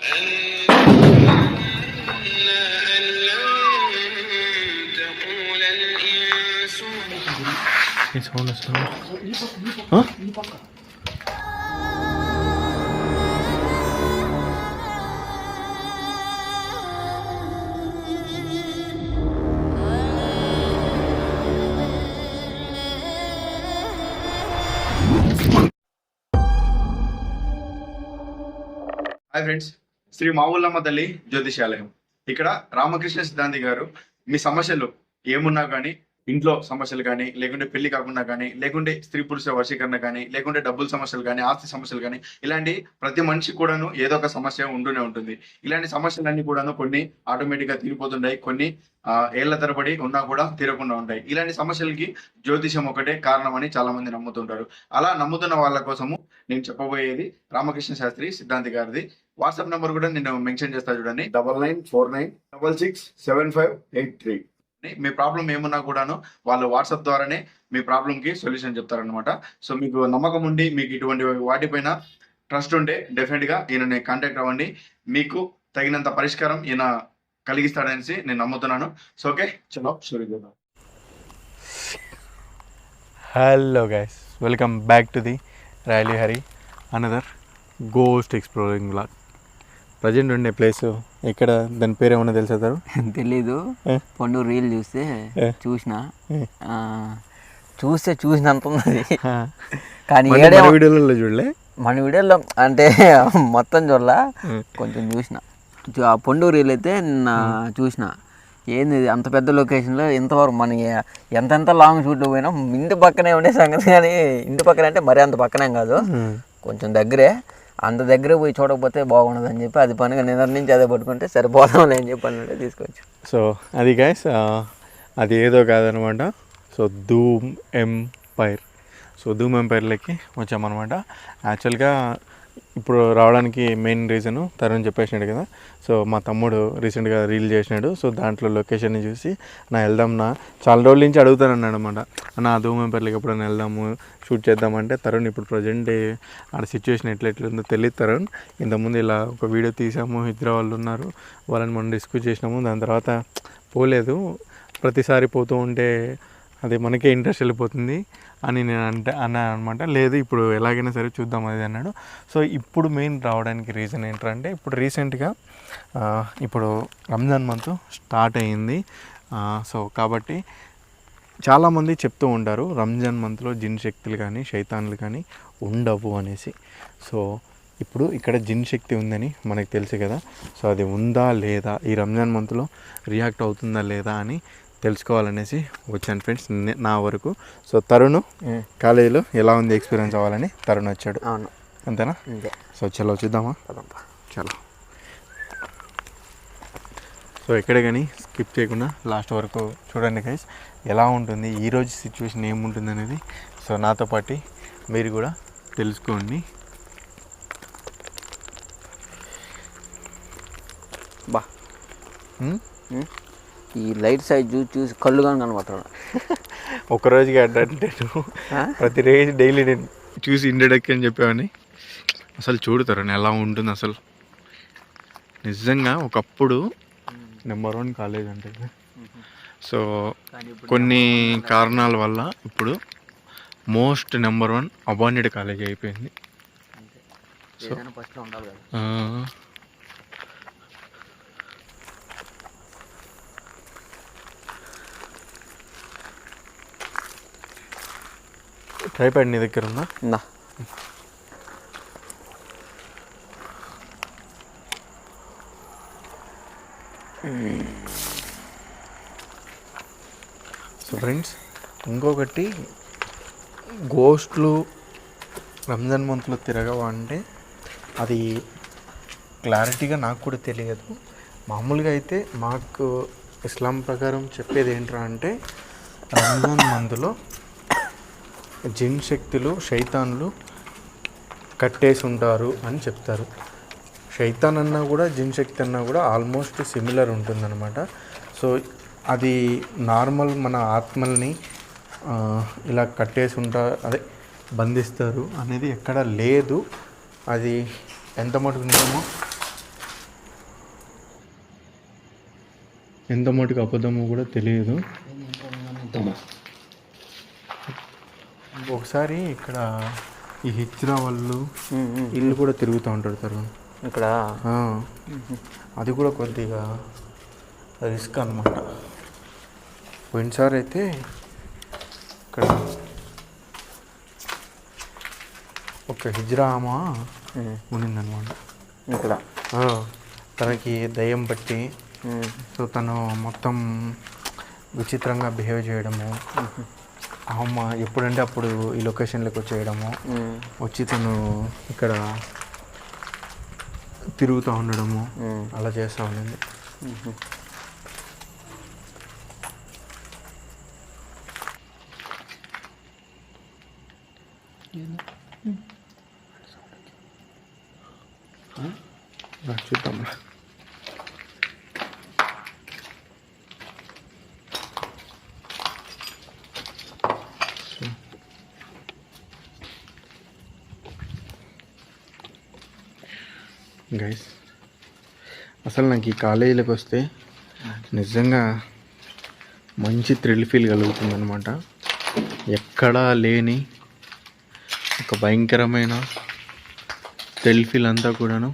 Hi friends, Shri Mavullamma తల్లి జ్యోతిషాలయం. ఇక్కడ రామకృష్ణ సిద్ధాంతి గారు మీ సమస్యలు ఏమున్నా కానీ, ఇంట్లో సమస్యలు కానీ, లేకుంటే పెళ్లి కాకుండా కానీ, లేకుంటే స్త్రీ పురుష వశీకరణ కానీ, లేకుంటే డబ్బుల సమస్యలు కానీ, ఆస్తి సమస్యలు కానీ, ఇలాంటి ప్రతి మనిషి కూడాను ఏదో ఒక సమస్య ఉంటూనే ఉంటుంది. ఇలాంటి సమస్యలన్నీ కూడాను కొన్ని ఆటోమేటిక్ గా తీరిపోతుంటాయి, కొన్ని ఏళ్ల తరబడి ఉన్నా కూడా తీరకుండా ఉంటాయి. ఇలాంటి సమస్యలకి జ్యోతిషం ఒకటే కారణం అని చాలా మంది నమ్ముతుంటారు. అలా నమ్ముతున్న వాళ్ళ కోసము నేను చెప్పబోయేది రామకృష్ణ శాస్త్రి సిద్ధాంతి గారిది వాట్సాప్ నెంబర్ కూడా నేను మెన్షన్ చేస్తా చూడండి, 9949667583. మీ ప్రాబ్లం ఏమున్నా కూడాను వాళ్ళు వాట్సాప్ ద్వారానే మీ ప్రాబ్లం కి సొల్యూషన్ చెప్తారనమాట. సో మీకు నమ్మకం ఉండి మీకు ఇటువంటి వాటిపైన ట్రస్ట్ ఉంటే డెఫినెట్ గా ఈయనని కాంటాక్ట్ అవ్వండి. మీకు తగినంత పరిష్కారం ఈయన కలిగిస్తాడనేసి నేను నమ్ముతున్నాను. సో ఓకే, చలో షురూ చేద్దాం. Hello guys, welcome back to the Riley Hari another ghost exploring blog. Present ఉండే ప్లేస్ ఇక్కడ, దాని పేరు ఏమన్నా తెలుసారు? తెలీదు. పండు రీల్ చూసినంత ఉన్నది కానీ వీడియోలలో చూడలే. మన వీడియోలో అంటే మొత్తం చూడలా, కొంచెం చూసిన. ఆ పండు రీల్ అయితే నిన్న చూసిన. ఏంది అంత పెద్ద లొకేషన్లో ఇంతవరకు మనకి ఎంతెంత లాంగ్ షూట్లో పోయినా ఇంటి పక్కనే ఉండే సంగతి. కానీ ఇంటి పక్కన అంటే మరీ అంత పక్కనేం కాదు, కొంచెం దగ్గరే. అంత దగ్గర పోయి చూడకపోతే బాగుండదు అని చెప్పి అది పనిగా నుంచి అదే పట్టుకుంటే సరిపోదాంలే అని చెప్పి అన్నట్టు తీసుకొచ్చు. సో అది గైస్, అది ఏదో కాదనమాట. సో ధూమ్ ఎంపైర్. సో ధూమ్ ఎంపైర్లకి వచ్చామన్నమాట. యాక్చువల్గా ఇప్పుడు రావడానికి మెయిన్ రీజను తరుణ్ చెప్పేసినాడు కదా. సో మా తమ్ముడు రీసెంట్గా రీల్ చేసినాడు. సో దాంట్లో లొకేషన్ని చూసి వెళ్దాం చాలా రోజుల నుంచి అడుగుతానన్నాడు అనమాట. నా ధూమ్ ఎంపైర్లకి ఎప్పుడైనా వెళ్దాము, షూట్ చేద్దామంటే తరుణ్ ఇప్పుడు ప్రజెంట్ ఆడ సిచ్యువేషన్ ఎట్లెట్లుందో తెలియదు తరుణ్. ఇంతకుముందు ఇలా ఒక వీడియో తీసాము, ఇద్దరు వాళ్ళు ఉన్నారు, వాళ్ళని మనం రెస్క్యూ చేసినాము. దాని తర్వాత పోలేదు. ప్రతిసారి పోతూ ఉంటే అది మనకే ఇంట్రెస్ట్ వెళ్ళిపోతుంది అని నేను అన్నాను అనమాట. లేదు ఇప్పుడు ఎలాగైనా సరే చూద్దాం అది అన్నాడు. సో ఇప్పుడు మెయిన్ రావడానికి రీజన్ ఏంటంటే, ఇప్పుడు రీసెంట్గా ఇప్పుడు రంజాన్ మంత్ స్టార్ట్ అయ్యింది. సో కాబట్టి చాలామంది చెప్తూ ఉంటారు రంజాన్ మంత్లో జిన్ శక్తులు కానీ శైతాన్లు కానీ ఉండవు అనేసి. సో ఇప్పుడు ఇక్కడ జిన్ శక్తి ఉందని మనకు తెలుసు కదా. సో అది ఉందా లేదా, ఈ రంజాన్ మంత్లో రియాక్ట్ అవుతుందా లేదా అని తెలుసుకోవాలనేసి వచ్చాను ఫ్రెండ్స్ నా వరకు. సో తరుణ్ కాలేజీలో ఎలా ఉంది ఎక్స్పీరియన్స్ అవ్వాలని తరుణ్ వచ్చాడు. అవును, అంతేనా? సో చలో చూద్దామా, చలో. సో ఎక్కడ కానీ స్కిప్ చేయకుండా లాస్ట్ వరకు చూడండి గైస్, ఎలా ఉంటుంది ఈరోజు సిచ్యువేషన్ ఏముంటుంది అనేది. సో నాతో పాటు మీరు కూడా తెలుసుకోండి. బా ఈ లైట్ సైజ్ చూసి కళ్ళు కానీ కనబడతాడు. ఒకరోజుకి అంటే ప్రతి రోజు డైలీ నేను చూసి ఇండెడక్కి అని చెప్పేవాడిని. అసలు చూడతారు ఎలా ఉంటుంది అసలు. నిజంగా ఒకప్పుడు నెంబర్ 1 కాలేజ్ అంటే. సో కొన్ని కారణాల వల్ల ఇప్పుడు మోస్ట్ నెంబర్ 1 అబాండెడ్ కాలేజ్ అయిపోయింది. సో ట్రైపాడ్ నీ దగ్గర ఉందా? సో ఫ్రెండ్స్, ఇంకొకటి గోస్ట్లు రంజాన్ మంత్లో తిరగవా అంటే అది క్లారిటీగా నాకు కూడా తెలియదు. మామూలుగా అయితే మాకు ఇస్లాం ప్రకారం చెప్పేది ఏంట్రా అంటే రంజాన్ మంత్లో జిన్ శక్తులు శైతాన్లు కట్టేసి ఉంటారు అని చెప్తారు. శైతాన్ అన్నా కూడా జిన్ శక్తి అన్నా కూడా ఆల్మోస్ట్ సిమిలర్ ఉంటుందన్నమాట. సో అది నార్మల్ మన ఆత్మల్ని ఇలా కట్టేసి ఉంటారు, అదే బంధిస్తారు అనేది ఎక్కడ లేదు. అది ఎంత మటుకు నిజమో ఎంత మటుకు అబద్ధమో కూడా తెలియదు. ఒకసారి ఇక్కడ ఈ హిజ్రా వాళ్ళు ఇల్లు కూడా తిరుగుతూ ఉంటారు తరుణ్ ఇక్కడ. అది కూడా కొద్దిగా రిస్క్ అనమాట. పోయినసారి అయితే ఇక్కడ ఒక హిజ్రా ఆమె ఉండిందనమాట ఇక్కడ. తనకి దయ్యం పట్టి సో తను మొత్తం విచిత్రంగా బిహేవ్ చేయడము, అమ్మ ఎప్పుడంటే అప్పుడు ఈ లొకేషన్లోకి వచ్చేయడము, వచ్చి తను ఇక్కడ తిరుగుతూ ఉండడము అలా చేస్తూ ఉండింది. చూద్దాం. గైస్ అసలు నాకు ఈ కాలేజీలోకి వస్తే నిజంగా మంచి థ్రిల్ ఫీల్ కలుగుతుంది అనమాట. ఎక్కడా లేని ఒక భయంకరమైన థ్రిల్ ఫీల్ అంతా కూడాను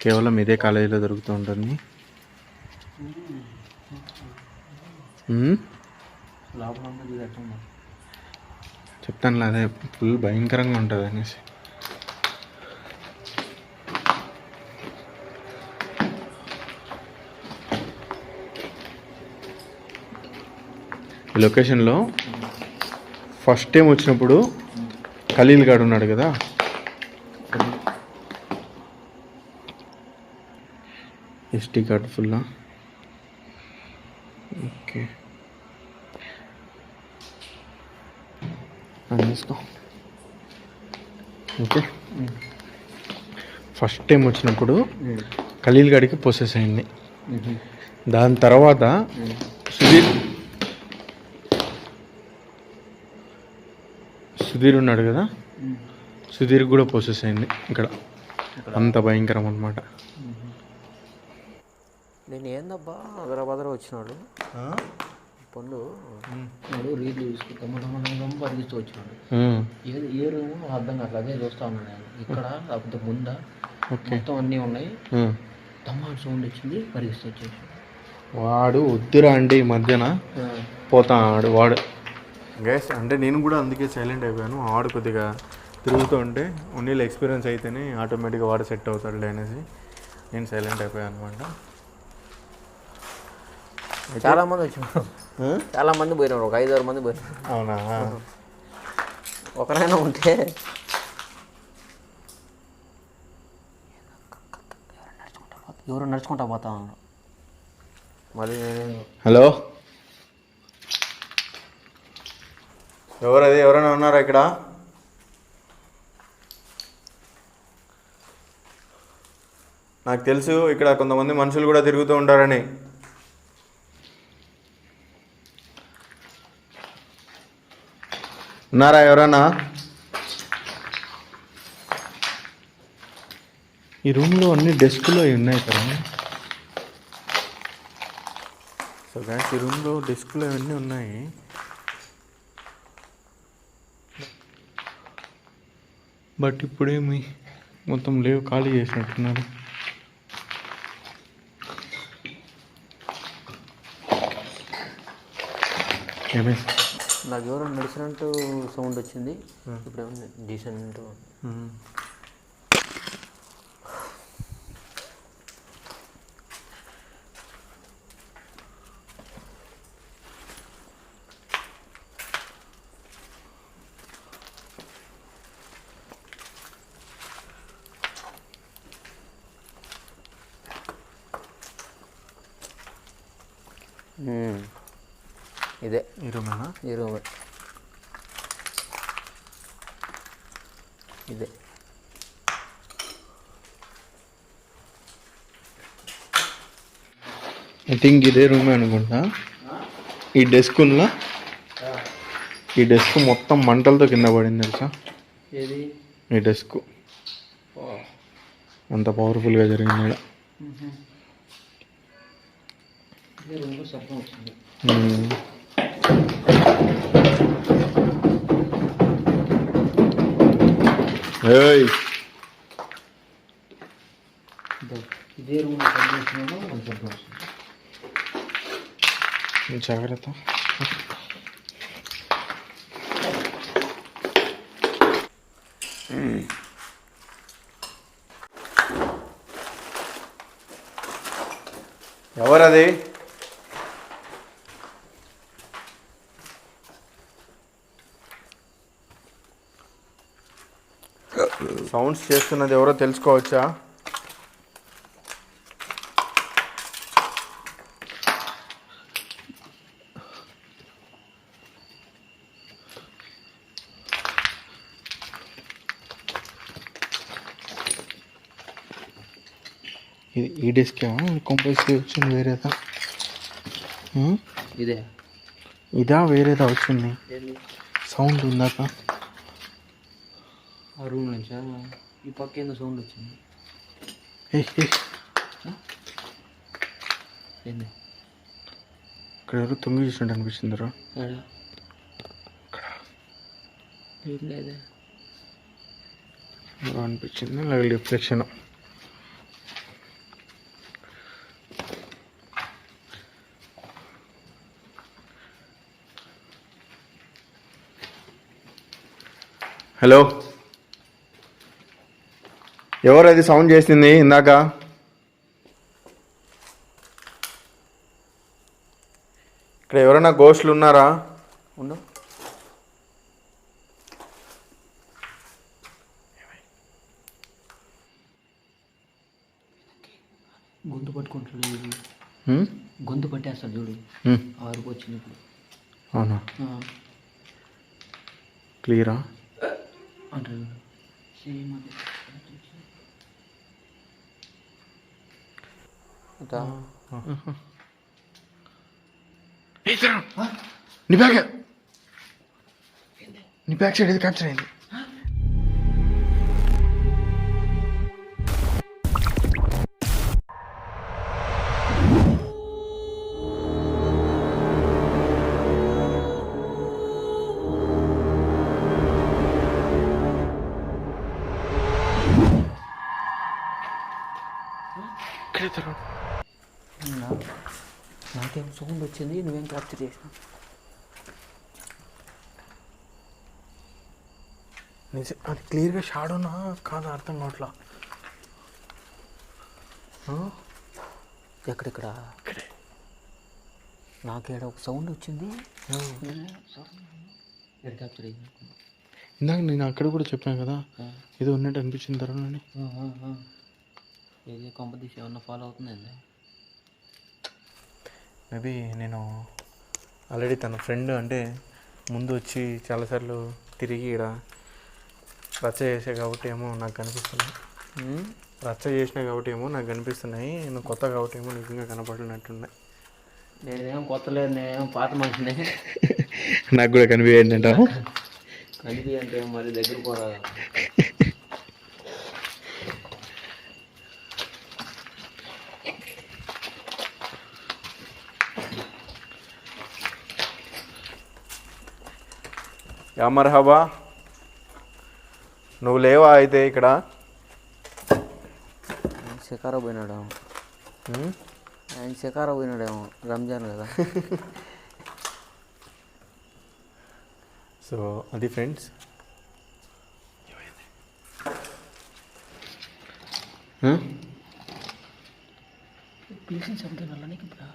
కేవలం ఇదే కాలేజీలో దొరుకుతూ ఉంటుంది. చెప్తాను అదే ఫుల్ భయంకరంగా ఉంటుంది అనేసి. ఈ లొకేషన్లో ఫస్ట్ టైం వచ్చినప్పుడు ఖలీల్ గాడు ఉన్నాడు కదా, ఎస్టీ కార్డు ఫుల్లా. ఓకే తీసుకో. ఓకే ఫస్ట్ టైం వచ్చినప్పుడు ఖలీల్ గాడికి పొసెస్ అయింది. దాని తర్వాత సుధీర్ ఉన్నాడు కదా, సుధీర్ కూడా పొసెస్ అయింది ఇక్కడ. అంత భయంకరం అనమాట. నేను ఏందబ్బా హైదరాబాద్లో వచ్చినాడు పండు రీడ్లు తీసుకుంటాం పరిగిస్తూ వచ్చినాడు. ఏ రూమ్ అర్థం కాదు, అదే చూస్తా ఉన్నాను నేను. ఇక్కడ లేకపోతే ముందా మొత్తం అన్నీ ఉన్నాయి. తమ్మాడు సౌండ్ వచ్చింది, పరిగిస్తూ వచ్చేసి వాడు వద్దురా అంటే ఈ మధ్యన పోతాడు వాడు. గైస్ అంటే నేను కూడా అందుకే సైలెంట్ అయిపోయాను. వాడు కొద్దిగా తిరుగుతూ ఉంటే ఓన్లీ ఎక్స్పీరియన్స్ అయితేనే ఆటోమేటిక్గా వాడు సెట్ అవుతాడులే అనేసి నేను సైలెంట్ అయిపోయాను అనమాట. చాలామంది వచ్చినారు, చాలామంది పోయినారు, ఒక 5-6 మంది పోయినారు. అవునా? ఒకరైనా ఉంటే ఎవరు నడుచుకుంటా పోతా ఉన్నారు. మళ్ళీ హలో, ఎవరది? ఎవరైనా ఉన్నారా ఇక్కడ? నాకు తెలుసు ఇక్కడ కొంతమంది మనుషులు కూడా తిరుగుతూ ఉంటారని. ఉన్నారా ఎవరన్నా? ఈ రూమ్లో అన్ని డెస్క్లు అవి ఉన్నాయి కదా. సో గ్యాస్ ఈ రూమ్లో డెస్క్లు అవన్నీ ఉన్నాయి. బట్ ఇప్పుడేమి మొత్తం లేవు, ఖాళీ చేసినట్టున్నారు. ఏమైంది? నాకు ఎవరో నడిచినట్టు సౌండ్ వచ్చింది. ఇప్పుడు డీసెంట్ ఇదే. ఈ రూమేనా? ఈ రూమే ఇదే. ఐ థింక్ ఇదే రూమే అనుకుంటా. ఈ డెస్క్ ఉందా, ఈ డెస్క్ మొత్తం మంటలతో కింద పడింది తెలుసా. ఏది? ఈ డెస్క్ అంత పవర్ఫుల్గా జరిగింది. రూమ్లో శబ్దం వచ్చింది. ఇదే రూమ్లో శబ్దం వచ్చినామో శబ్దం వస్తుంది. జాగ్రత్త. ఎవరది? సౌండ్స్ చేస్తున్నది ఎవరో తెలుసుకోవచ్చా? ఇది ఈ డెస్కా కంపల్సరీ వచ్చింది వేరేదా? ఇదే ఇదా వేరేదా వచ్చింది? సౌండ్ ఉందాక ఆ రూమ్ నుంచా? ఈ పక్క ఏందో సౌండ్ వచ్చింది. ఏంది ఇక్కడ ఎవరు తొంగి చూసినట్టు అనిపించిందిరా. ఏం లేదా అనిపించింది అలాగే రిఫ్లెక్షన్. హలో, ఎవరు అది సౌండ్ చేసింది ఇందాక? ఇక్కడ ఎవరైనా గోస్ట్లు ఉన్నారా? ఉండు. గొంతు పట్టుకుంటాడు, గొంతు పట్టేస్తాడు చూడు. ఆరుకు వచ్చింది ఇప్పుడు. అవునా? క్లియరా? అంటారు నీ బ్యాగ్, నీ బ్యాగ్ సైడ్ ఇది క్యాప్చర్ అయింది. నాకేం సౌండ్ వచ్చింది, నువ్వేం క్యాప్చర్ చేసినా? అది క్లియర్గా షాడోనా కాదు అర్థం కావట్లా. ఎక్కడెక్కడ? నాకేడ ఒక సౌండ్ వచ్చింది. క్యాప్చర్ అయింది ఇందాక నేను అక్కడ కూడా చెప్పాను కదా, ఏదో ఉన్నట్టు అనిపించిన తర్వాత ఏది కాంపిటీషన్ ఏమన్నా ఫాలో అవుతుందండి. మేబీ నేను ఆల్రెడీ తన ఫ్రెండ్ అంటే ముందు వచ్చి చాలాసార్లు తిరిగి ఇక్కడ రచ్చ చేసే కాబట్టి ఏమో నాకు కనిపిస్తున్నాయి. రచ్చ చేసినా కాబట్టి ఏమో నాకు కనిపిస్తున్నాయి. నేను కొత్త కాబట్టి ఏమో నిజంగా కనపడినట్టున్నాయి. నేనేం కొత్త లేదు, నేనేం పాత మనిషినే. నాకు కూడా కనిపించండి అంట. కనిపి అంటే మరి దగ్గర పోరా. యా మర్హబా, నువ్వు లేవా అయితే ఇక్కడ? షికారా పోయినాడేమో, ఆయన షికారా పోయినాడేమో, రంజాన్ కదా. సో అది ఫ్రెండ్స్, పిలిచిన శబ్దం వల్ల నీకు ఇప్పుడు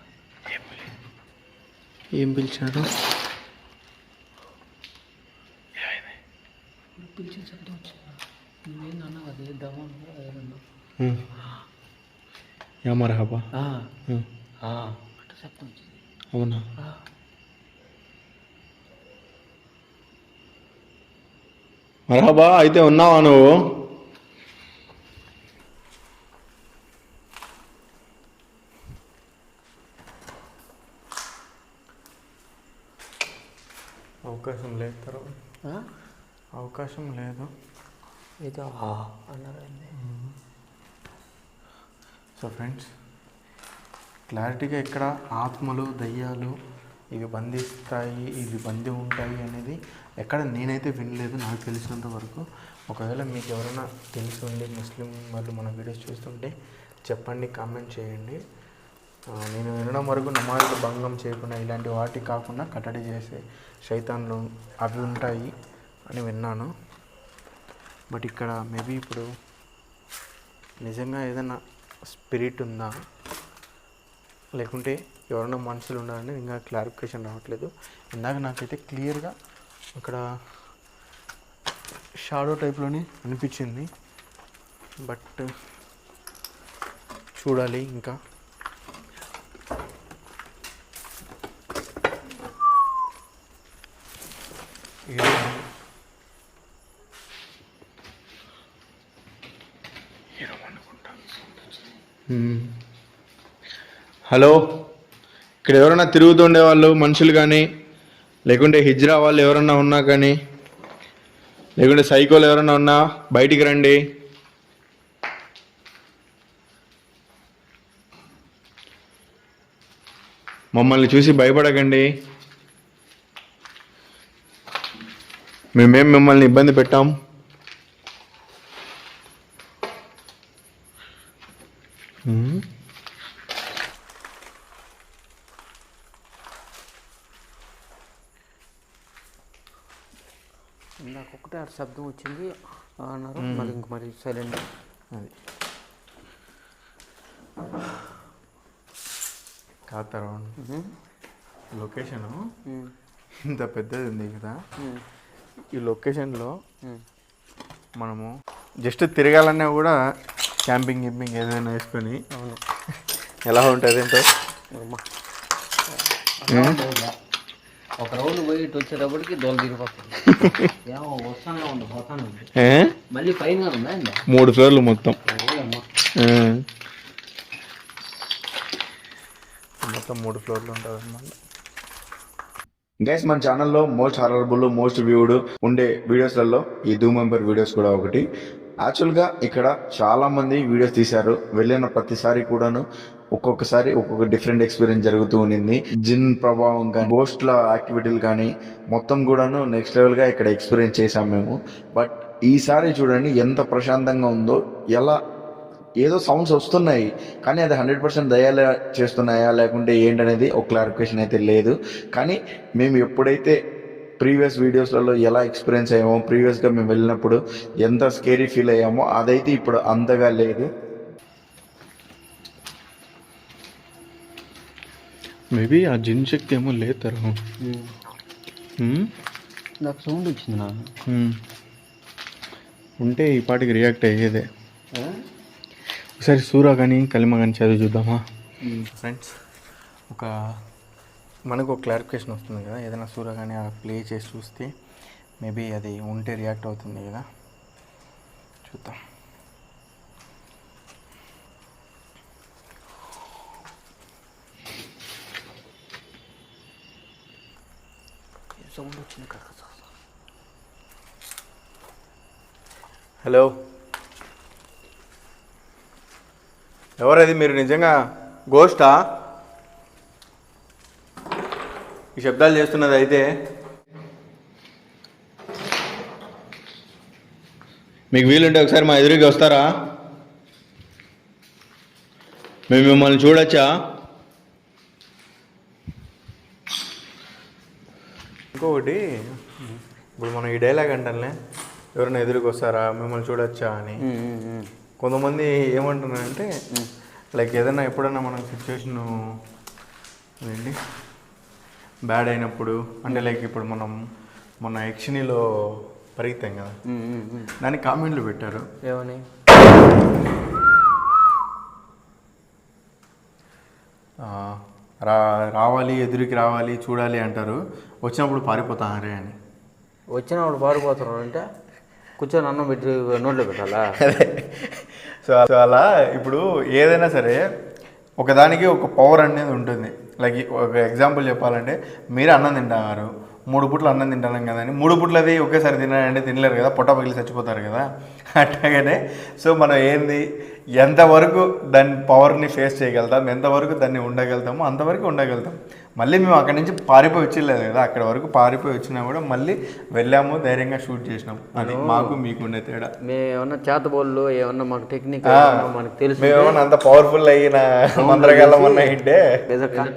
ఏం పిలిచాడు? పిలిచిన శబ్దం వచ్చింది. నువ్వేందన్నా అదే దమన్ ఏదన్నా యా మర్హబా అంటే శబ్దం వచ్చింది. అవునా? మర్హబా, అయితే ఉన్నావా నువ్వు? అవకాశం లేదు తర్వాత, అవకాశం లేదు. ఏదో అన్నారు. సో ఫ్రెండ్స్, క్లారిటీగా ఇక్కడ ఆత్మలు దయ్యాలు ఇవి బంధిస్తాయి, ఇవి బందీ ఉంటాయి అనేది ఎక్కడ నేనైతే వినలేదు నాకు తెలిసినంత వరకు. ఒకవేళ మీకు ఎవరైనా తెలిసి ఉండి ముస్లిం వాళ్ళు మన వీడియోస్ చూస్తుంటే చెప్పండి, కామెంట్ చేయండి. నేను వినడం వరకు నమాజులు భంగం చేయకుండా ఇలాంటి వాటి కాకుండా కట్టడి చేసే శైతాన్లు అవి ఉంటాయి అని విన్నాను. బట్ ఇక్కడ మేబీ ఇప్పుడు నిజంగా ఏదైనా స్పిరిట్ ఉందా లేకుంటే ఎవరైనా మనుషులు ఉన్నారని ఇంకా క్లారిఫికేషన్ రావట్లేదు. ఇందాక నాకైతే క్లియర్గా అక్కడ షాడో టైప్లోనే అనిపించింది. బట్ చూడాలి ఇంకా. హలో, ఇక్కడ ఎవరైనా తిరుగుతుండే వాళ్ళు మనుషులు కానీ లేకుంటే హిజ్రా వాళ్ళు ఎవరన్నా ఉన్నా కానీ లేకుంటే సైకోలు ఎవరన్నా ఉన్నా బయటికి రండి. మమ్మల్ని చూసి భయపడకండి. మేమేం మిమ్మల్ని ఇబ్బంది పెట్టాం. నాకు ఒకటే ఆ శబ్దం వచ్చింది అన్నారు, మరి ఇంక మరి సైలెంట్. అది కాతారా లొకేషను ఇంత పెద్దది ఉంది కదా. ఈ లొకేషన్లో మనము జస్ట్ తిరగాలన్నా కూడా క్యాంపింగ్ ఏదైనా వేసుకొని ఎలా ఉంటుంది ఏంటో. ఒక రౌండ్ పోయి ఇటు వచ్చేటప్పటికి దోలు దిగిపోతుంది. వస్తానే ఉంది, పోతానే ఉంది. మళ్ళీ పైన ఉందా 3 ఫ్లోర్లు మొత్తం. మొత్తం 3 ఫ్లోర్లు ఉంటుంది అన్నమాట. గైస్, మన ఛానల్లో మోస్ట్ హారరబుల్ మోస్ట్ వ్యూడ్ ఉండే వీడియోస్లలో ఈ ధూమ్ ఎంపైర్ వీడియోస్ కూడా ఒకటి. యాక్చువల్గా ఇక్కడ చాలా మంది వీడియోస్ తీశారు. వెళ్ళిన ప్రతిసారి కూడాను ఒక్కొక్కసారి ఒక్కొక్క డిఫరెంట్ ఎక్స్పీరియన్స్ జరుగుతూ ఉండింది. జిన్ ప్రభావం కానీ గోస్ట్ల యాక్టివిటీలు కానీ మొత్తం కూడాను నెక్స్ట్ లెవెల్గా ఇక్కడ ఎక్స్పీరియన్స్ చేసాం మేము. బట్ ఈసారి చూడండి ఎంత ప్రశాంతంగా ఉందో. ఎలా ఏదో సౌండ్స్ వస్తున్నాయి కానీ అది 100% దయాలే చేస్తున్నాయా లేకుంటే ఏంటనేది ఒక క్లారిఫికేషన్ అయితే లేదు. కానీ మేము ఎప్పుడైతే ప్రీవియస్ వీడియోస్లలో ఎలా ఎక్స్పీరియన్స్ అయ్యామో, ప్రీవియస్గా మేము వెళ్ళినప్పుడు ఎంత స్కేరీ ఫీల్ అయ్యామో అదైతే ఇప్పుడు అంతగా లేదు. మేబీ ఆ జిన్ శక్తి ఏమో లేదు. నాకు సౌండ్ వచ్చింది. నాకు ఉంటే ఈ పాటికి రియాక్ట్ అయ్యేదే. ఒకసారి సూరా కానీ కలిమ కానీ చదివి చూద్దామా ఫ్రెండ్స్? మనకు ఒక క్లారిఫికేషన్ వస్తుంది కదా. ఏదైనా సూరా కానీ ప్లే చేసి చూస్తే మేబీ అది ఉంటే రియాక్ట్ అవుతుంది కదా. చూద్దాం. సౌండ్ వచ్చింది కదా. హలో, ఎవరది? మీరు నిజంగా గోస్టా? ఈ శబ్దాలు చేస్తున్నది అయితే మీకు వీలుంటే ఒకసారి మా ఎదురుకి వస్తారా? మేము మిమ్మల్ని చూడొచ్చా? ఇంకొకటి, ఇప్పుడు మనం ఈ డైలాగ్ అంటానే ఎవరైనా ఎదురుకు వస్తారా, మిమ్మల్ని చూడొచ్చా అని. కొంతమంది ఏమంటున్నారంటే లైక్ ఏదైనా ఎప్పుడైనా మనం సిచ్యువేషన్ ఏంటి బ్యాడ్ అయినప్పుడు, అంటే లైక్ ఇప్పుడు మనం మొన్న యక్షిణిలో పరిగెత్తాం కదా, దానికి కామెంట్లు పెట్టారు. ఏమని? రావాలి, ఎదురుకి రావాలి, చూడాలి అంటారు. వచ్చినప్పుడు పారిపోతారే అని. వచ్చినప్పుడు పారిపోతారు అంటే కూర్చొని అన్నం పెట్టి నోట్లో పెట్టాలా? సో అలా ఇప్పుడు ఏదైనా సరే ఒకదానికి ఒక పవర్ అనేది ఉంటుంది. లైక్ ఒక ఎగ్జాంపుల్ చెప్పాలంటే మీరే అన్నం తింటారు, 3 పూట్లు అన్నం తింటాను కదా అని 3 పూట్లు అది ఒకేసారి తినాలంటే తినలేరు కదా, పొట్ట పగిలి చచ్చిపోతారు కదా. అట్లాగనే సో మనం ఏంది ఎంతవరకు దాని పవర్ని ఫేస్ చేయగలుగుతాం, ఎంతవరకు దాన్ని ఉండగలుగుతామో అంతవరకు ఉండగలుగుతాం. మళ్ళీ మేము అక్కడి నుంచి పారిపోయి వచ్చేలేదు కదా, అక్కడ వరకు పారిపోయి వచ్చినా కూడా మళ్ళీ వెళ్ళాము, ధైర్యంగా షూట్ చేసినాం. అది మాకు మీకు ఉండే తేడా. మేము ఏమన్నా చేతబోళ్ళు ఏమన్నా మాకు టెక్నిక్ మనకు తెలుసు, మేము ఏమన్నా అంత పవర్ఫుల్ అయిన మంత్రగాళ్ళం అన్నాయంటే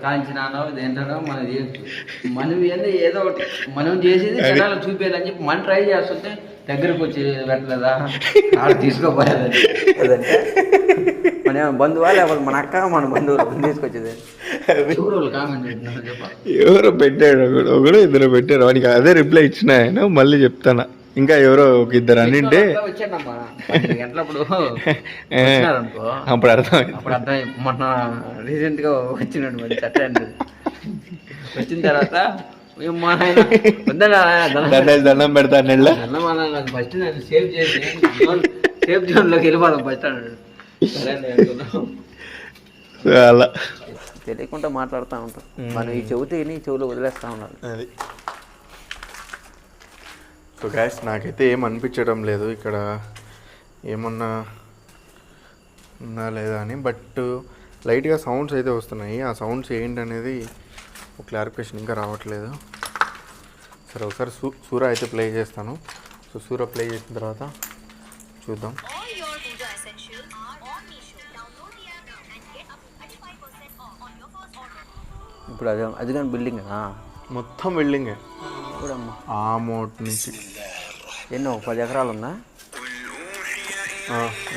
కాంచినానో ఏంటనో మనం చేయొచ్చు. మనం ఏదో ఒకటి మనం చేసేది జనాలు చూపేయాలని చెప్పి మనం ట్రై చేస్తుంటే దగ్గరకు వచ్చి పెట్టలేదా ఆడ తీసుకోపోయేదని. మన బంధువా లేకపోతే మన అక్క మన బంధువులు తీసుకొచ్చేది. ఎవరో పెట్టాడు, ఒకడు ఇద్దరు పెట్టారు, వానికి అదే రిప్లై ఇచ్చిన ఆయన. మళ్ళీ చెప్తాను, ఇంకా ఎవరో ఒక ఇద్దరు అన్నింటే అప్పుడు అర్థం. మొన్న రీసెంట్ గా వచ్చినాడు మరి చట్ట వచ్చిన తర్వాత దండం పెడతాను ఫస్ట్ నన్ను సేవ్ చేసి సేఫ్ జోన్ లోకి వెళ్ళిపోదాం ఫస్ట్ అన్నాడు. అలా తెలియకుండా మాట్లాడుతూ ఉంటాం మనం. ఈ చెబితే నీ చెవులు వదిలేస్తా ఉన్నాడు. అది సో గ్యాస్ నాకైతే ఏం అనిపించడం లేదు ఇక్కడ ఏమన్నా ఉందా లేదా అని. బట్ లైట్గా సౌండ్స్ అయితే వస్తున్నాయి. ఆ సౌండ్స్ ఏంటనేది ఒక క్లారిఫికేషన్ ఇంకా రావట్లేదు. సరే ఒకసారి సూర అయితే ప్లే చేస్తాను. సో సూర ప్లే చేసిన తర్వాత చూద్దాం. ఇప్పుడు అది కానీ బిల్డింగ్ మొత్తం బిల్డింగే చూడమ్మా. ఆ మోట్ నుంచి ఎన్నో 10 ఎకరాలు ఉందా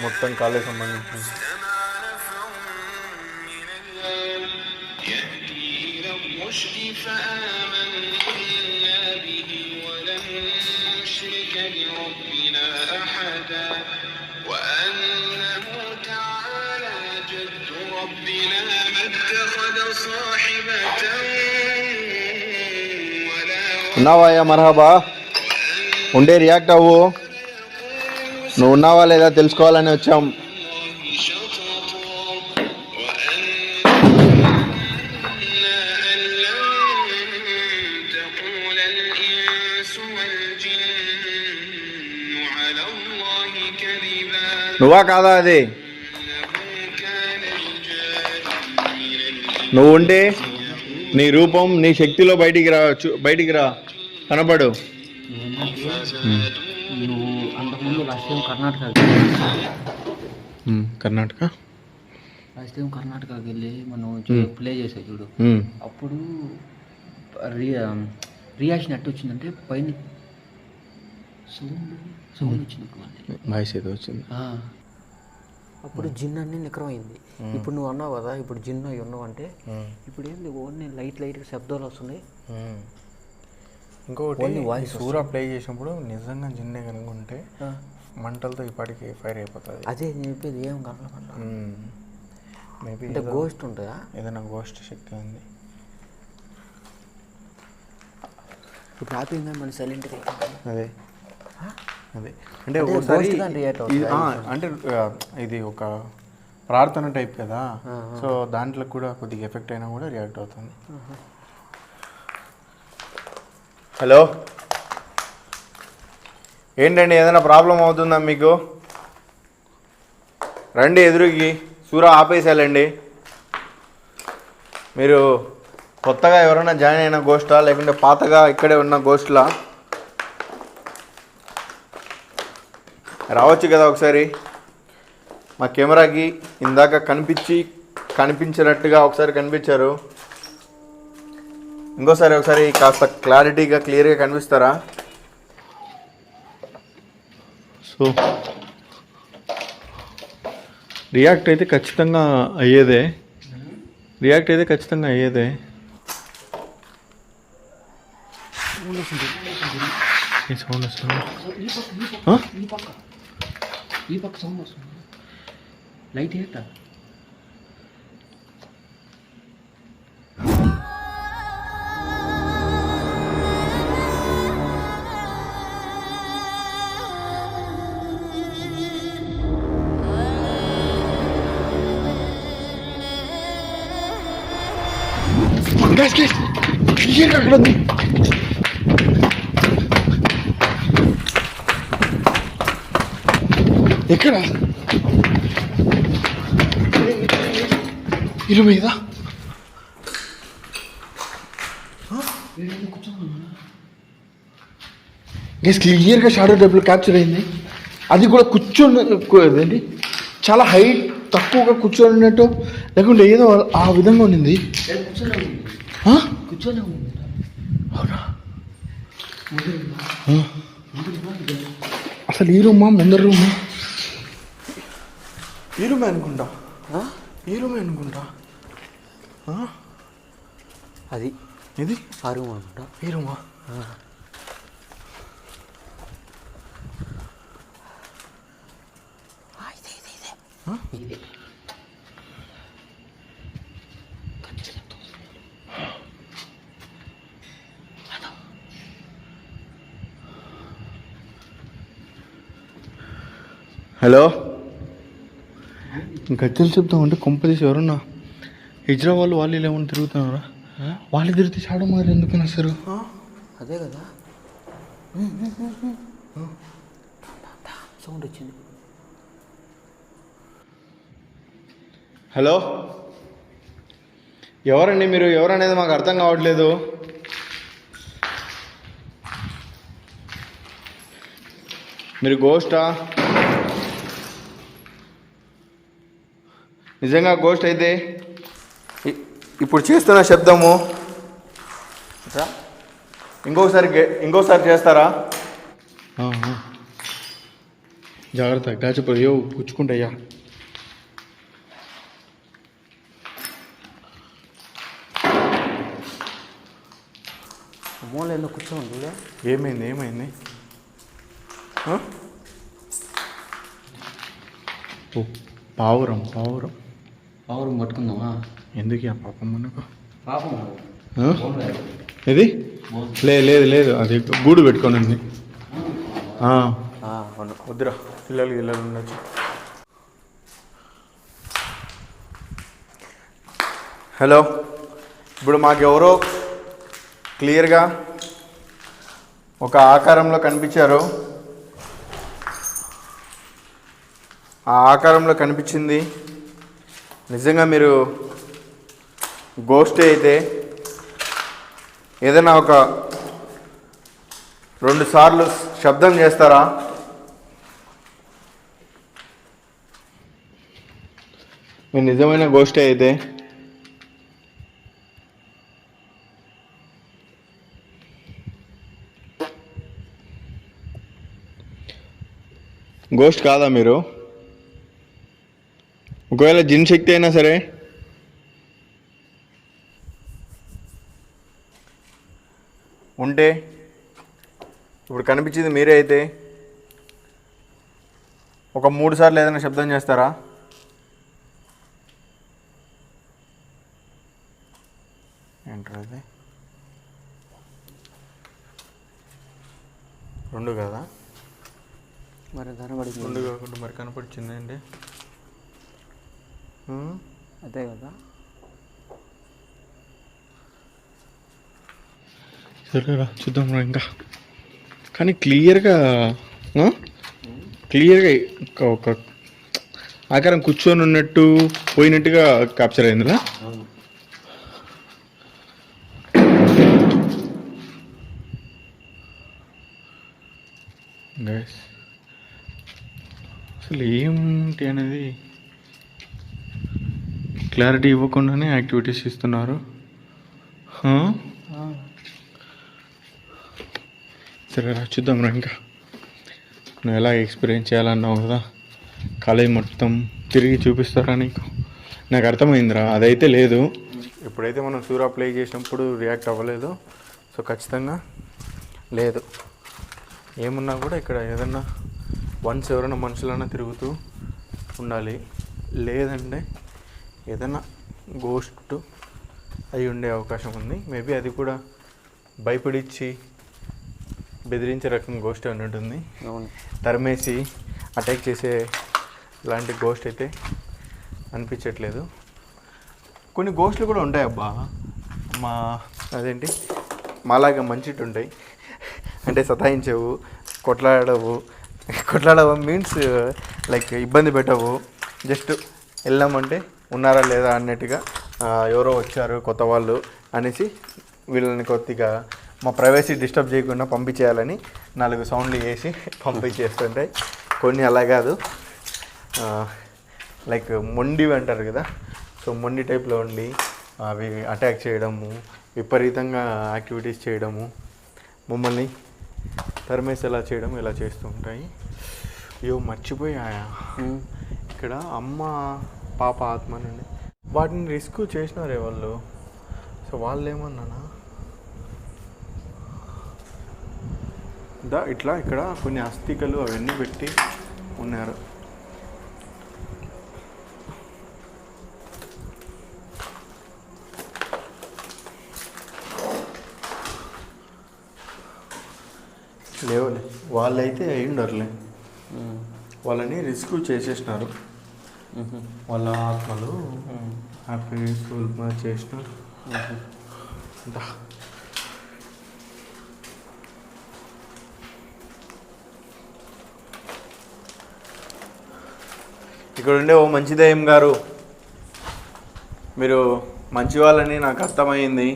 మొత్తం కాలేజ్ సంబంధించింది. ఉన్నావా మరహబా, ఉండే రియాక్ట్ అవ్వు. నువ్వు ఉన్నావా లేదా తెలుసుకోవాలని వచ్చాం. నువ్వా కాదా అది? నువ్వు ఉండి నీ రూపం నీ శక్తిలో బయటికి రా కనపడు. నువ్వు అంతకుముందు లాస్ట్ టైం కర్ణాటకకి వెళ్ళి మనం ప్లే చేసావు చూడు, అప్పుడు రియాక్షన్ ఎట్టు వచ్చిందంటే పైన సౌండ్ వచ్చింది, వాయిస్ ఏదో వచ్చింది. అప్పుడు జిన్ అన్ని నికరమైంది. ఇప్పుడు నువ్వు అన్నావు కదా, ఇప్పుడు జిన్ అవి ఉన్నావు అంటే ఇప్పుడు ఏంది ఓన్లీ లైట్గా శబ్దాలు వస్తున్నాయి. ఇంకొకటి సూరా ప్లే చేసినప్పుడు నిజంగా జిన్నే కనుకుంటే మంటలతో ఇప్పటికి ఫైర్ అయిపోతుంది. అదే నేను చెప్పేది, ఏం కనపడ మేబీ అంటే గోస్ట్ ఉంటుందా, ఏదైనా గోస్ట్ శక్తి ఉంది. ఇప్పుడు ఆపిందా మన సైలెంట్గా. అదే అంటే ఒకసారి అంటే ఇది ఒక ప్రార్థన టైప్ కదా, సో దాంట్లో కూడా కొద్దిగా ఎఫెక్ట్ అయినా కూడా రియాక్ట్ అవుతుంది. హలో, ఏంటండి ఏదైనా ప్రాబ్లం అవుతుందా మీకు? రండి ఎదురుకి, సూరా ఆపేసేయాలండి. మీరు కొత్తగా ఎవరైనా జాయిన్ అయిన గోస్టా లేకుంటే పాతగా ఇక్కడే ఉన్న గోస్ట్లా? రావచ్చు కదా ఒకసారి. మా కెమెరాకి ఇందాక కనిపించినట్టుగా ఒకసారి కనిపించారు. ఒకసారి కాస్త క్లారిటీగా క్లియర్గా కనిపిస్తారా? సో రియాక్ట్ అయితే ఖచ్చితంగా అయ్యేదే. సౌండ్ వస్తుంది. ఈ పక్క సౌండ్ వస్తుంది. లైట్ ఏంటా? ఎక్కడ ఇల్లు మీద గైస్ క్లియర్గా షాడో టైప్లో క్యాప్చర్ అయింది. అది కూడా అదేంటి చాలా హైట్ తక్కువగా కూర్చొని ఉన్నట్టు లేకుంటే ఏదో ఆ విధంగా ఉండింది. అవునా అసలు ఈ రూమా ముందర రూమా? ఈ రూమే అనుకుంటా, ఈ రూమే అనుకుంటా. అది ఇది ఆ రూమ్ అనుకుంటా. ఈ రూమా? ఇదే హలో, గజ్జలు చెప్తామంటే కొంపదీసి ఎవరన్నా హిజ్రా వాళ్ళు ఇలా ఏమన్నా తిరుగుతున్నారా? వాళ్ళు తిరిగితే షాడో మారి ఎందుకన్నా సార్? అదే కదా సౌండ్ వచ్చింది. హలో, ఎవరండి మీరు? ఎవరనేది మాకు అర్థం కావట్లేదు. మీరు గోస్టా? నిజంగా గోస్ట్ అయితే ఇప్పుడు చేస్తున్న శబ్దము ఇంకోసారి చేస్తారా? జాగ్రత్త, గాచిపోయి యో పుచ్చుకుంటాయ్యా. మూల ఎందుకు కూర్చోండి? ఏమైంది? పావురం పట్టుకుందామా? ఎందుకు ఆ పాపం మనకు? పాపం ఇది లేదు, అది గూడు పెట్టుకొని ఉంది. వద్దురా, పిల్లలు ఉండొచ్చు. హలో, ఇప్పుడు మాకెవరో క్లియర్గా ఒక ఆకారంలో కనిపించారు. ఆ ఆకారంలో కనిపించింది నిజంగా మీరు గోస్టే అయితే ఏదైనా ఒక 2 సార్లు శబ్దం చేస్తారా? మీరు నిజమైన గోస్టే అయితే గోస్ట్ కాదా మీరు? ఒకవేళ జిన్ శక్తి అయినా సరే ఉంటే ఇప్పుడు కనిపించింది మీరే అయితే ఒక 3 సార్లు ఏదైనా శబ్దం చేస్తారా? ఏంటది? 2 కదా? మరి కనబడింది. 2 కాకుండా మరి కనపడిచింది అండి. అదే కదా. సరేరా చూద్దాం ఇంకా. కానీ క్లియర్గా ఒక ఆకారం కూర్చొని ఉన్నట్టు పోయినట్టుగా క్యాప్చర్ అయిందిలా. గైస్ అసలు ఏంటి అనేది క్లారిటీ ఇవ్వకుండానే యాక్టివిటీస్ ఇస్తున్నారు. సరే చూద్దాం రా. ఇంకా నువ్వు ఎలా ఎక్స్పీరియన్స్ చేయాలన్నావు కదా, కాలేజ్ మొత్తం తిరిగి చూపిస్తారా నీకు? నాకు అర్థమైందిరా, అదైతే లేదు. ఇప్పుడైతే మనం సూరా ప్లే చేసినప్పుడు రియాక్ట్ అవ్వలేదు, సో ఖచ్చితంగా లేదు. ఏమున్నా కూడా ఇక్కడ ఏదన్నా వన్స్ ఎవరైనా మనుషులన్నా తిరుగుతూ ఉండాలి, లేదంటే ఏదైనా గోస్ట్ అయి ఉండే అవకాశం ఉంది. మేబీ అది కూడా భయపడిచ్చి బెదిరించే రకం గోస్ట్ ఉన్నట్టుంది. తరిమేసి అటాక్ చేసే లాంటి గోస్ట్ అయితే అనిపించట్లేదు. కొన్ని గోస్ట్లు కూడా ఉంటాయి అబ్బా, మాలాగా మంచిట్టు ఉంటాయి. అంటే సతాయించవు, కొట్లాడవు మీన్స్ లైక్ ఇబ్బంది పెట్టవు. జస్ట్ వెళ్ళామంటే ఉన్నారా లేదా అన్నట్టుగా ఎవరో వచ్చారు కొత్త వాళ్ళు అనేసి వీళ్ళని కొద్దిగా మా ప్రైవసీ డిస్టర్బ్ చేయకుండా పంపించేయాలని 4 సౌండ్లు వేసి పంపించేస్తుంటాయి. కొన్ని అలా కాదు, లైక్ మొండివి అంటారు కదా, సో మొండి టైప్లో ఉండి అవి అటాక్ చేయడము, విపరీతంగా యాక్టివిటీస్ చేయడము, మమ్మల్ని తరిమేసేలా చేయడం ఇలా చేస్తూ ఉంటాయి. అయ్యో మర్చిపోయాయా, ఇక్కడ అమ్మ పాప ఆత్మ నుండి వాటిని రిస్క్ చేసినారే వాళ్ళు. సో వాళ్ళు ఏమన్నానా ఇట్లా ఇక్కడ కొన్ని అస్థికలు అవన్నీ పెట్టి ఉన్నారు. లేవులే, వాళ్ళైతే అయ్యిండరులే, వాళ్ళని రిస్క్ చేసేసినారు. వాళ్ళ ఆత్మలు హ్యాపీ పీస్ఫుల్గా చేసినారు. ఇక్కడ ఉండే ఓ మంచి దయ్యం గారు, మీరు మంచి వాళ్ళని నాకు అర్థమైంది.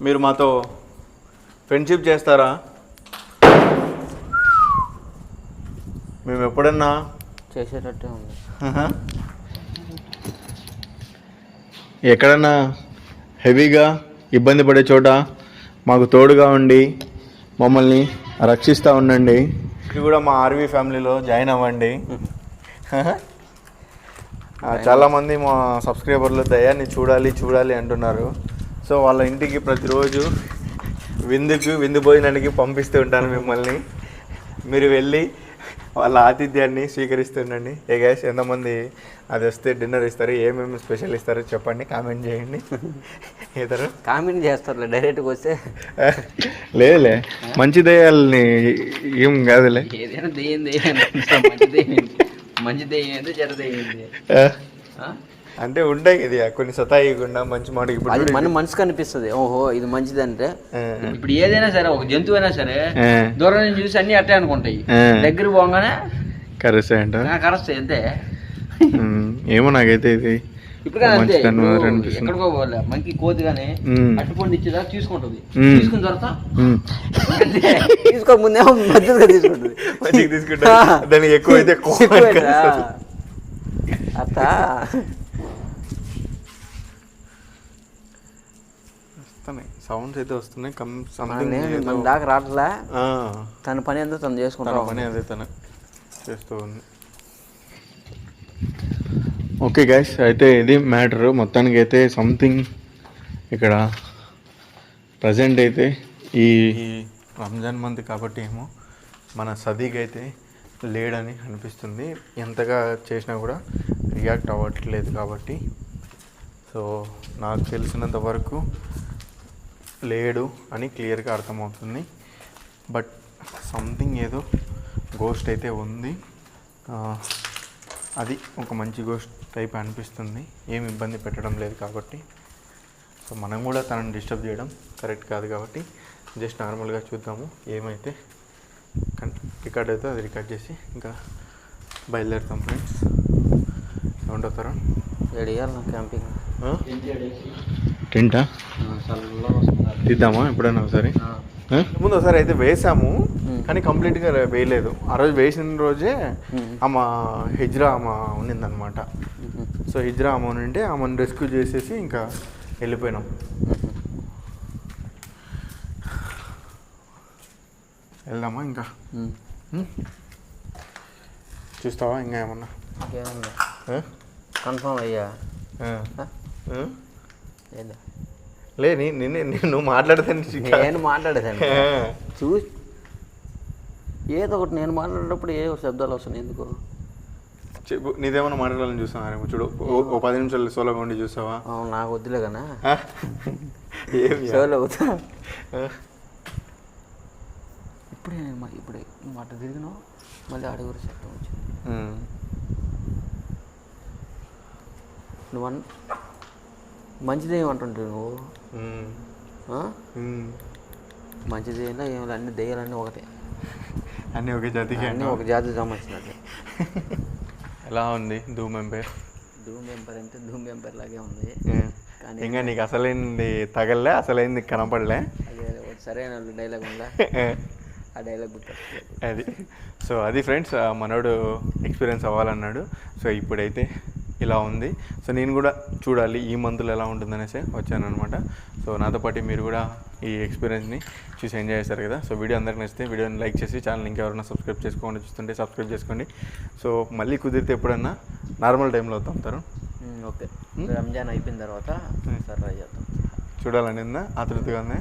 మీరు మాతో ఫ్రెండ్షిప్ చేస్తారా? మేము ఎప్పుడన్నా చేసేటట్టే ఉంది. ఎక్కడన్నా హెవీగా ఇబ్బంది పడే చోట మాకు తోడుగా ఉండి మమ్మల్ని రక్షిస్తూ ఉండండి. ఇది కూడా మా ఆర్వీ ఫ్యామిలీలో జాయిన్ అవ్వండి. చాలామంది మా సబ్స్క్రైబర్లు దయాన్ని చూడాలి అంటున్నారు. సో వాళ్ళ ఇంటికి ప్రతిరోజు విందు భోజనానికి పంపిస్తూ ఉంటాను మిమ్మల్ని. మీరు వెళ్ళి వాళ్ళ ఆతిథ్యాన్ని స్వీకరిస్తుండండి. ఏ గైస్, ఎంతమంది అది వస్తే డిన్నర్ ఇస్తారు, ఏమేమి స్పెషల్ ఇస్తారో చెప్పండి, కామెంట్ చేయండి. ఇతరు కామెంట్ చేస్తారులే, డైరెక్ట్గా వస్తే లేదులే, మంచి దయ్యాలని ఏం కాదులే. ఏదైనా మంచి దెయ్యం ఏంది చెడ్డ దెయ్యం ఏంది అంటే ఉంటాయి ఇది కొన్ని సతాయికుండా మంచి మాట. అది ఇప్పుడు మన మనసుకు అనిపిస్తుంది, ఓహో ఇది మంచిది అంటే. ఇప్పుడు ఏదైనా సరే, ఒక జంతువు అయినా సరే దూరం నుంచి చూసి అన్ని అట్టే అనుకుంటాయి, దగ్గర పోగానే కరెక్ట్ అంట, కరుస్తాయి అంతే. ఏమో నాకైతే ఇది ఇప్పుడు అంతే. ఎక్కడికో పోలే మంకి కోతి కానీ అట్టుపండు ఇచ్చేదా తీసుకుంటుంది, తీసుకున్న తర్వాత తీసుకో ముందేమో మధ్యగా తీసుకుంటుంది, తీసుకుంటా దానికి ఎక్కువ అయితే అట్లా సౌండ్స్ అయితే వస్తున్నాయి. మన దాకా రావట్లే, తన పని అంతా తను చేసుకుంటా, పని అదే తను చేస్తూ ఉంది. ఓకే గైస్, అయితే ఇది మ్యాటరు. మొత్తానికి అయితే సంథింగ్ ఇక్కడ ప్రజెంట్ అయితే ఈ రంజాన్ మంత్ కాబట్టి ఏమో మన సదీక్ అయితే లేడని అనిపిస్తుంది. ఎంతగా చేసినా కూడా రియాక్ట్ అవ్వట్లేదు కాబట్టి. సో నాకు తెలిసినంత వరకు లేడు అని క్లియర్గా అర్థమవుతుంది. బట్ సంథింగ్ ఏదో గోస్ట్ అయితే ఉంది. అది ఒక మంచి గోస్ట్ టైప్ అనిపిస్తుంది, ఏమి ఇబ్బంది పెట్టడం లేదు కాబట్టి. సో మనం కూడా తనని డిస్టర్బ్ చేయడం కరెక్ట్ కాదు కాబట్టి జస్ట్ నార్మల్గా చూద్దాము. ఏమైతే రికార్డ్ అయితే అది రికార్డ్ చేసి ఇంకా బయలుదేరుతాం ఫ్రెండ్స్. ఏమంటారు క్యాంపింగ్ టెంటా తీద్దామా ఎప్పుడైనా ఒకసారి? ముందు ఒకసారి అయితే వేసాము కానీ కంప్లీట్గా వేయలేదు. ఆ రోజు వేసిన రోజే ఆమె హిజ్రా ఆమె ఉన్నిందనమాట. సో హిజ్రా ఆమె ఉంటే ఆమెను రెస్క్యూ చేసేసి ఇంకా వెళ్ళిపోయినాం. వెళ్దామా ఇంకా? చూస్తావా ఇంకా ఏమన్నా? కన్ఫర్మ్ అయ్యా లే నువ్వు మాట్లాడతాను, నేను మాట్లాడేదాన్ని చూసి ఏదో ఒకటి. నేను మాట్లాడేటప్పుడు ఏ శబ్దాలు వస్తున్నాయి ఎందుకు? చెప్పు, నీదేమన్నా మాట్లాడాలని చూస్తున్నారేమో. చూడు, ఓ 10 నిమిషాలు సోలోగా ఉండి చూస్తావా? నాకు వద్దులే కన్నా, ఏం సోలో అవుతా. ఇప్పుడే మాట తిరిగినావు, మళ్ళీ ఆడ కూడా శబ్దం వచ్చింది. నువ్వు మంచిదేమంటుంటే నువ్వు మంచిదేనా ఏమో, అన్ని దెయ్యాలన్నీ ఒకటే, అన్నీ ఒక జాతికి, అన్నీ ఒక జాతి సంబంధించినట్టు. ఎలా ఉంది ధూమ్ ఎంపైర్? ధూమ్ ఎంపైర్ అంటే ధూమ్ ఎంపైర్ లాగే ఉంది. కానీ ఇంకా నీకు అసలైంది తగలే, అసలైంది కనపడలే. అదే ఒకటి సరైన డైలాగ్ ఉందా, ఆ డైలాగ్ గుర్తు. అది సో అది ఫ్రెండ్స్, మనోడు ఎక్స్పీరియన్స్ అవ్వాలన్నాడు. సో ఇప్పుడైతే ఇలా ఉంది. సో నేను కూడా చూడాలి ఈ మంత్లో ఎలా ఉంటుందనేసి వచ్చాను అనమాట. సో నాతో పాటు మీరు కూడా ఈ ఎక్స్పీరియన్స్ని చూసి ఎంజాయ్ చేస్తారు కదా. సో వీడియో అందరికి నచ్చితే వీడియోని లైక్ చేసి ఛానల్ ఇంకెవరైనా సబ్స్క్రైబ్ చేసుకోండి, చూస్తుంటే సబ్స్క్రైబ్ చేసుకోండి. సో మళ్ళీ కుదిరితే ఎప్పుడన్నా నార్మల్ టైంలో వస్తాం. ఓకే, రంజాన్ అయిపోయిన తర్వాత సార్ ట్రై చేద్దాం. చూడాలని ఉందా, ఆతృతగా ఉంది.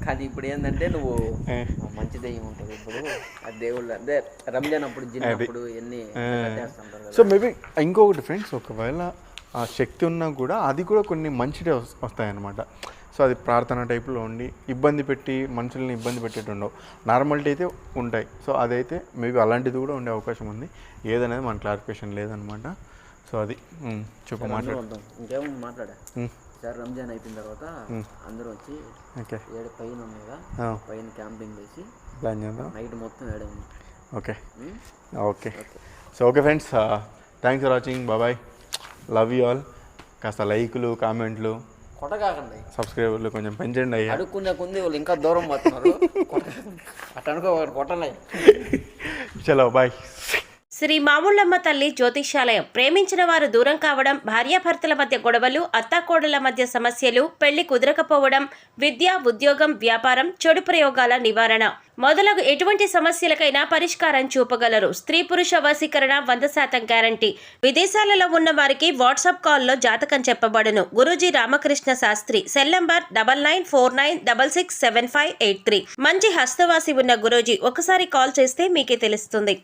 కానీ ఇప్పుడు ఏంటంటే నువ్వు మంచి దెయ్యం ఉంటుంది ఇప్పుడు, ఆ దేవుళ్ళు అదే రంజాన్ అప్పుడు జిన్నప్పుడు ఎన్ని చేస్తుంటారు కదా. సో మేబీ ఇంకొకటి ఫ్రెండ్స్, ఒకవేళ ఆ శక్తి ఉన్నా కూడా అది కూడా కొన్ని మంచిదే వస్తాయన్నమాట. సో అది ప్రార్థన టైప్లో ఉండి మనుషుల్ని ఇబ్బంది పెట్టేట్టు ఉండవు, నార్మాలిటీ అయితే ఉంటాయి. సో అదైతే మేబీ అలాంటిది కూడా ఉండే అవకాశం ఉంది. ఏదనేది మన క్లారిఫికేషన్ లేదనమాట. సో అది చెప్పు, మాట్లాడదాం. ఇంకేమో మాట్లాడా సార్. రంజాన్ అయిపోయిన తర్వాత అందరూ వచ్చి ఓకే ఏడు పైన ఉంది కదా, పైన క్యాంపింగ్ వేసి ప్లాన్ చేద్దాం. నైట్ మొత్తం ఏడే ఉంది. Okay okay. So okay friends, thanks for watching. Bye, love you all. కాస్త లైకులు, కామెంట్లు, కొట్టకాకండి, సబ్స్క్రైబర్లు కొంచెం పెంచండి అయ్యా. అడుక్కునే కొంది వాళ్ళు ఇంకా దూరం పోతున్నారు. అట్లా అనుకో, కొట్టలే. చలో బాయ్. శ్రీ మాముళ్ళమ్మ తల్లి జ్యోతిష్యాలయం. ప్రేమించిన వారు దూరం కావడం, భార్యాభర్తల మధ్య గొడవలు, అత్తాకోడళ్ల మధ్య సమస్యలు, పెళ్లి కుదరకపోవడం, విద్య, ఉద్యోగం, వ్యాపారం, చెడు ప్రయోగాల నివారణ మొదలగు ఎటువంటి సమస్యలకైనా పరిష్కారం చూపగలరు. స్త్రీ పురుష వశీకరణ 100% గ్యారంటీ. విదేశాలలో ఉన్న వారికి వాట్సాప్ కాల్లో జాతకం చెప్పబడును. గురూజీ రామకృష్ణ శాస్త్రి. Cell number 9949667583. మంచి హస్తవాసి ఉన్న గురూజీ. ఒకసారి కాల్ చేస్తే మీకే తెలుస్తుంది.